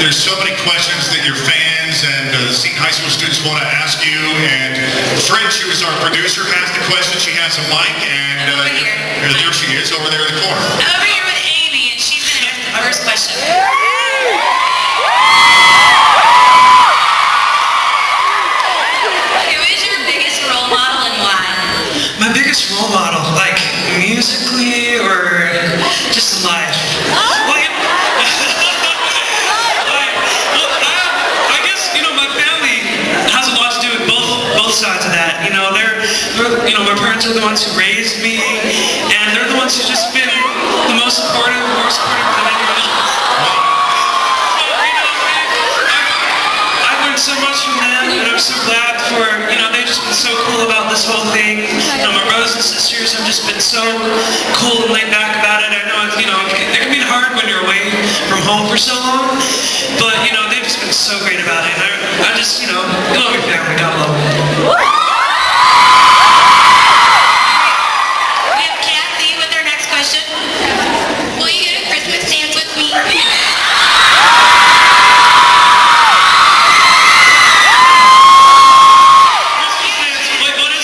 there's so many questions that your fans and Seton High School students want to ask you, and French, who is our producer, has the question. She has a mic, and there she is, over there in the corner. Over here with Amy, and she's going to ask the first question. Who is your biggest role model and why? My biggest role model, like musically or just in life? I guess, my family has a lot to do with both sides of that. My parents are the ones who raised me, and they're the ones who just been the most supportive than anyone else. I've learned so much from them, and I'm so glad for, they've just been so cool about this whole thing. My brothers and sisters have just been so cool and laid back about it. I know, it can be hard when you're away from home for so long, but, they've just been so great about it. And I just, you love your family, God love them. We have Kathy with our next question. Will you go to Christmas dance with me?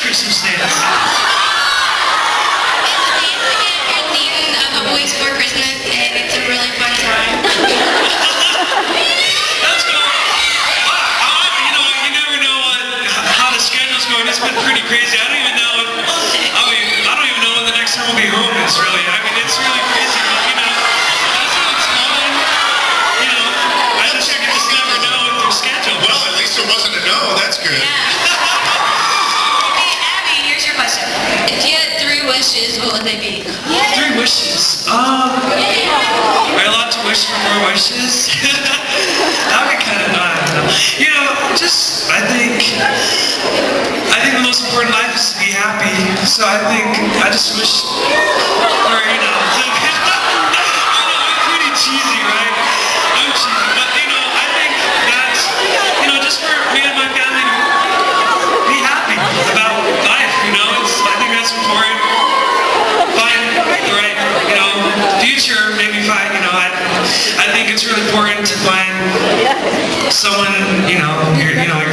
Christmas dance. It's a dance to get your theme of a voice for Christmas, and it's a really fun time. That's cool. You never know how the schedule's going. It's been pretty crazy. I don't even know when the next time we'll be home is really. It's really crazy, but that's how it's fun. I just never know with their schedule. Well, at least it wasn't a no. That's good. Yeah. If you had 3 wishes, what would they be? 3 wishes? Are you allowed to wish for more wishes? That would be kind of, I don't know. I think the most important in life is to be happy. So I just wish for, I'm pretty cheesy, right? I'm cheesy, but I think that's, just for me and my family to be happy about life. I think that's important. Find the right, future. Maybe find, I think it's really important to find someone, your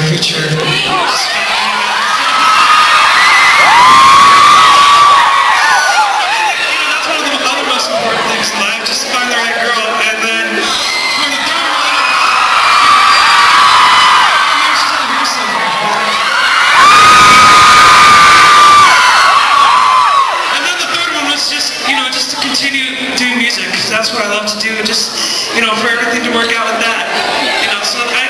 future. That's one of the other most important things in life. Just find the right girl, and then for the third one, here's something. Just to continue doing music, because that's what I love to do. Just, for everything to work out with that. I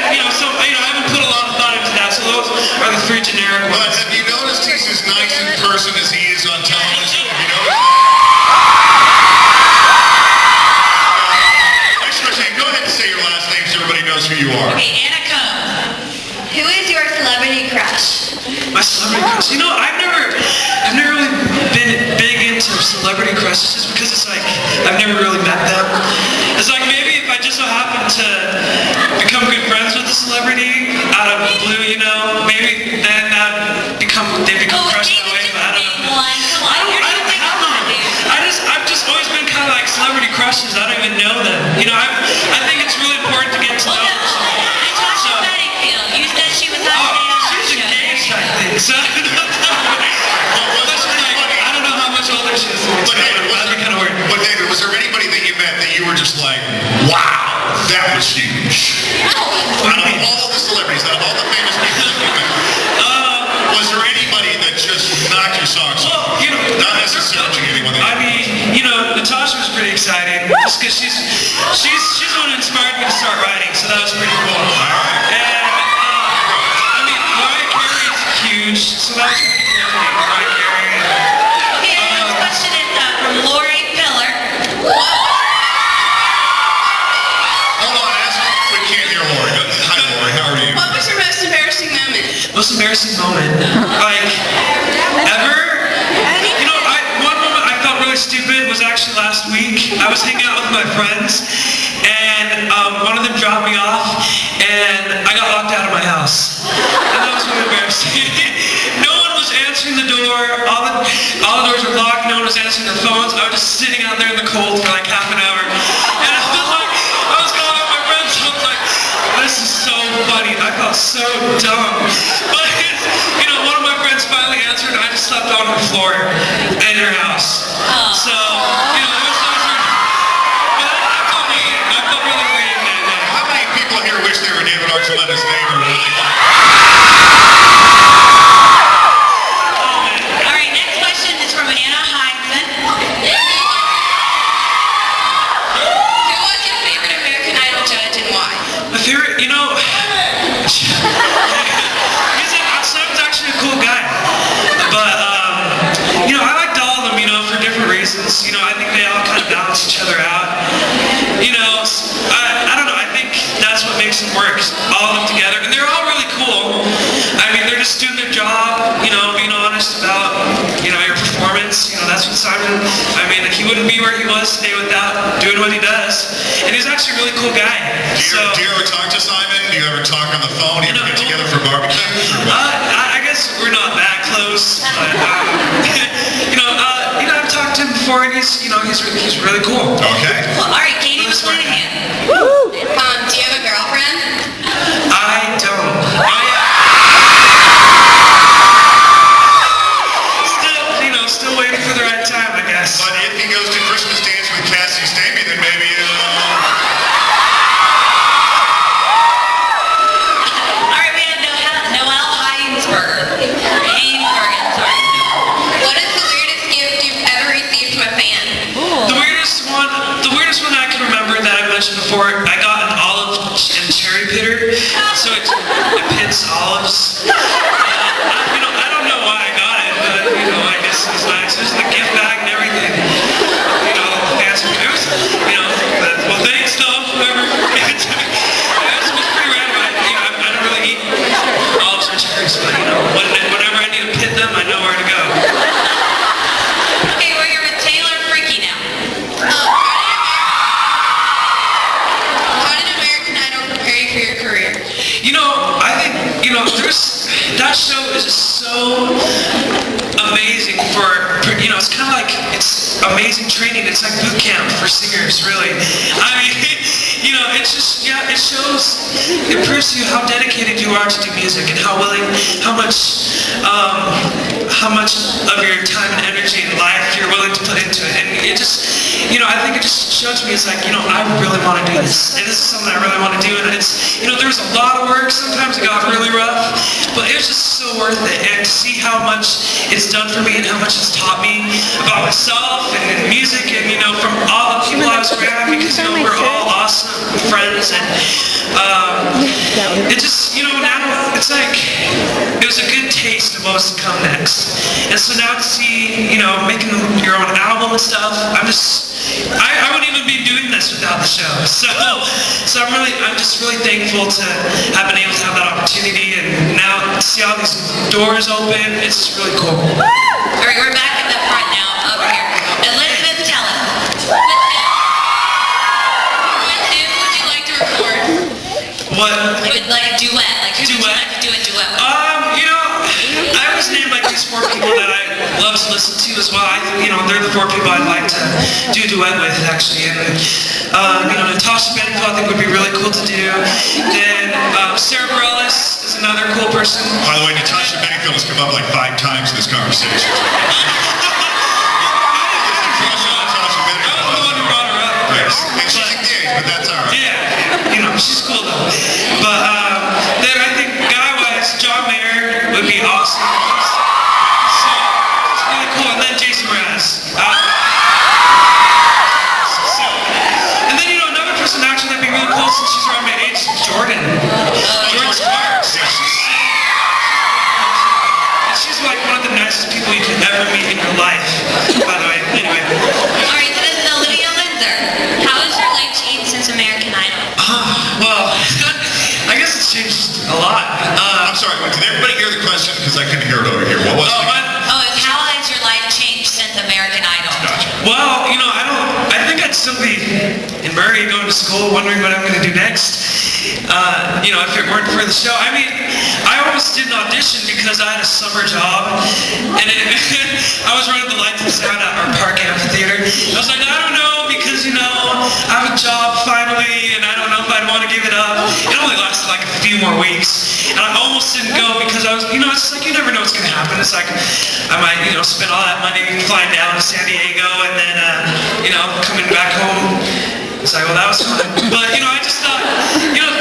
haven't put a lot of thought into that. So those are the 3 generic ones. But have you noticed he's as nice in person as he is on television? Have you noticed? Next question. Go ahead and say your last name so everybody knows who you are. Okay, Anna Cohn. Who is your celebrity crush? My celebrity crush. I've never really been big into celebrity crushes just because it's like I've never really met them. It's like maybe if I just so happen to become good friends with a celebrity out of the blue, maybe then they become crushed that way. But I don't know. I've just always been kind of like celebrity crushes. I don't even know them. I think it's really important to get to know them. You said she was on she's engaged, I think. So I don't know how much older she is. That'd be kind of weird. But David, was there anybody that you met that you were just like, wow, that was huge? Out of all the celebrities, out of all the famous people that you met, was there anybody that just knocked your socks off? Not necessarily anyone that Natasha was pretty exciting, just because she's the one who inspired me to start writing, so that was pretty cool. And huge, so that's pretty cool. Right here. Okay, the next question is from Lori Pillar. Hold on, we can't hear Lori. Hi Lori, how are you? What was your most embarrassing moment? Most embarrassing moment? Ever? One moment I felt really stupid was actually last week. I was hanging out with my friends, and one of them dropped me off, and I got locked out of my house. And that was really embarrassing. No one was answering the door. All the doors were locked. No one was answering their phones. I was just sitting out there in the cold for like half an hour. And I was calling my friends. floor in her house. So, you know, those are, but I felt really great that day. How many people here wish they were David Archuleta's neighbor? Really? All right, next question is from Anna Heinzen. Who was your favorite American Idol judge and why? My favorite, you know, Simon's actually a cool guy, but you know, I liked all of them, you know, for different reasons. You know, I think they all kind of balance each other out. You know, I don't know. I think that's what makes them work. All of them together, and they're all really cool. I mean, they're just doing their job. You know, being honest about your performance. You know, that's what Simon. I mean, he wouldn't be where he was today without doing what he does. And he's actually a really cool guy. Do you ever talk to Simon? Do you ever talk on the phone? Do you ever get together for barbecues? Or what? I guess we're not that close, but I've talked to him before, and he's really cool. Okay. Well, all right, Katie McClanahan. Do you have a girlfriend? I don't. Still waiting for the right time, I guess. But if he goes to Christmas dance with Cassie Stamey, then maybe All right, we have Noelle Heinsberger. Sorry. What is the weirdest gift you've ever received from a fan? The weirdest one I can remember that I mentioned before, I got an olive and cherry pitter, so it pits olives. I don't know why I got it, but I guess it was nice. It was in the gift bag and everything. Fancy. It was, well, thanks though, whoever gave it to me. It was pretty random. I don't really eat olives or cherries, but whenever I need to pit them, I know where to go. Okay, we're here with Taylor Fricky now. How did American Idol prepare you for your career? I think, that show is just so amazing it's kind of like, it's amazing training. It's like boot camp for singers, really. I mean, it proves to you how dedicated you are to do music and how much of your time and energy and life you're willing to put into it. And it just, I think it just shows me, it's like, I really want to do this. And this is something I really want to do. And it's, there was a lot of work. Sometimes it got really rough, but it was just so worth it. And to see how much it's done for me and how much it's taught me about myself and music and, from all the people I was around, because, we're all awesome friends. And it just, now it's like, it was a good taste of what was to come next. And so now to see, making your own album and stuff, I wouldn't even be doing this without the show. So I'm just really thankful to have been able to have that opportunity, and now to see all these doors open, it's just really cool. All right, we're back in the front now, over here. Elizabeth Tellin. What tune would you like to record? What? Like a duet. Like who would you like to do a duet with? I always name like these 4 people that I love to listen to as well. They're the 4 people I'd like to do a duet with, actually. And Natasha Bedingfield I think would be really cool to do. Then Sarah Bareilles is another cool person. By the way, Natasha Bedingfield has come up like 5 times in this conversation. I was the one who brought her up. Yes. And she's engaged, but that's all right. Yeah, she's cool though. But then I think guy-wise, John Mayer would be awesome. So it's really cool. And then Jason Mraz. And then another person actually that'd be really cool since she's around my age, Jordan. Jordan Sparks. She's like one of the nicest people you could ever meet in your life. By the way, anyway. All right, so this is Olivia Linzer. How has your life changed since American Idol? Well, I guess it's changed a lot. I'm sorry, did everybody hear the question? Because I couldn't hear it over here. What was it? How has your life changed since American Idol? Gotcha. Well, I think I'd still be in Murray going to school, wondering what I'm going to do next. If it weren't for the show. I mean, I almost did an audition because I had a summer job, and I was running the lights and sound at our park amphitheater. I was like, I don't know, because, I have a job finally, and I don't know if I'd want to give it up. It only lasted like a few more weeks. And I almost didn't go because I was, it's just like, you never know what's going to happen. It's like, I might, spend all that money flying down to San Diego and then, coming back home. It's like, well, that was fun. But, I just thought,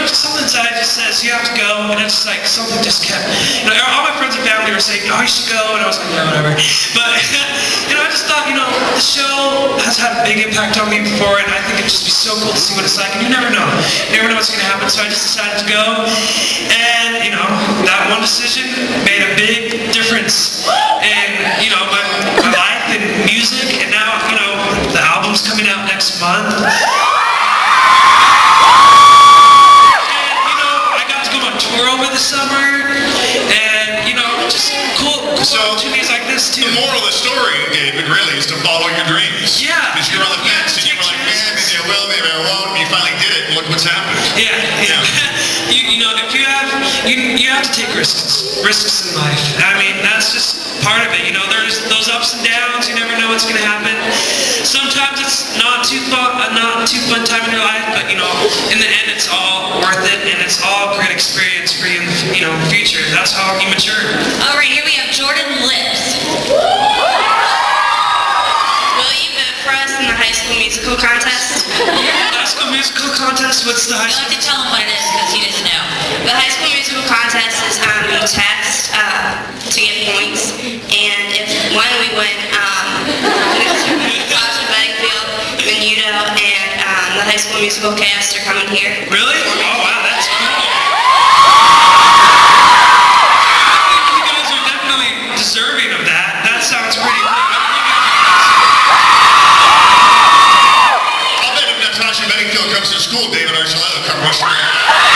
something inside just says, you have to go. And it's like, something just kept, all my friends and family were saying, oh, you should go. And I was like, yeah, whatever. But, I just thought, the show has had a big impact on me before. And I think it'd just be so cool to see what it's like. And you never know. You never know what's going to happen. So I just decided to go. And, that one decision made a big difference in, my life and music. And now, the album's coming out next month. Tour over the summer, and just cool opportunities like this too. The moral of the story, David, really is to follow your dreams. Yeah. Because you're on the fence and you were like, man, maybe I will, maybe I won't. And you finally did it, and look what's happened. Yeah. If you have to take risks in life. I mean, that's just part of it. There's those ups and downs. You never know what's going to happen. Sometimes it's not too fun time in your life, but in the end, it's all worth it, and it's all a great experience for you in the future. That's how you mature. All right, here we have Jordan Lips. Will you vote for us in the High School Musical contest? High School Musical contest. What's the high You'll school? have to tell him what it is because he doesn't know. The High School Musical contest is you text to get points, and if one we win, Sasha Bedingfield, Menudo, and the High School Musical cast are coming here. Really? Oh wow, that's cool. I think you guys are definitely deserving of that. That sounds pretty cool. I'll bet if Natasha Bedingfield comes to school, David Archuleta will come rushing in.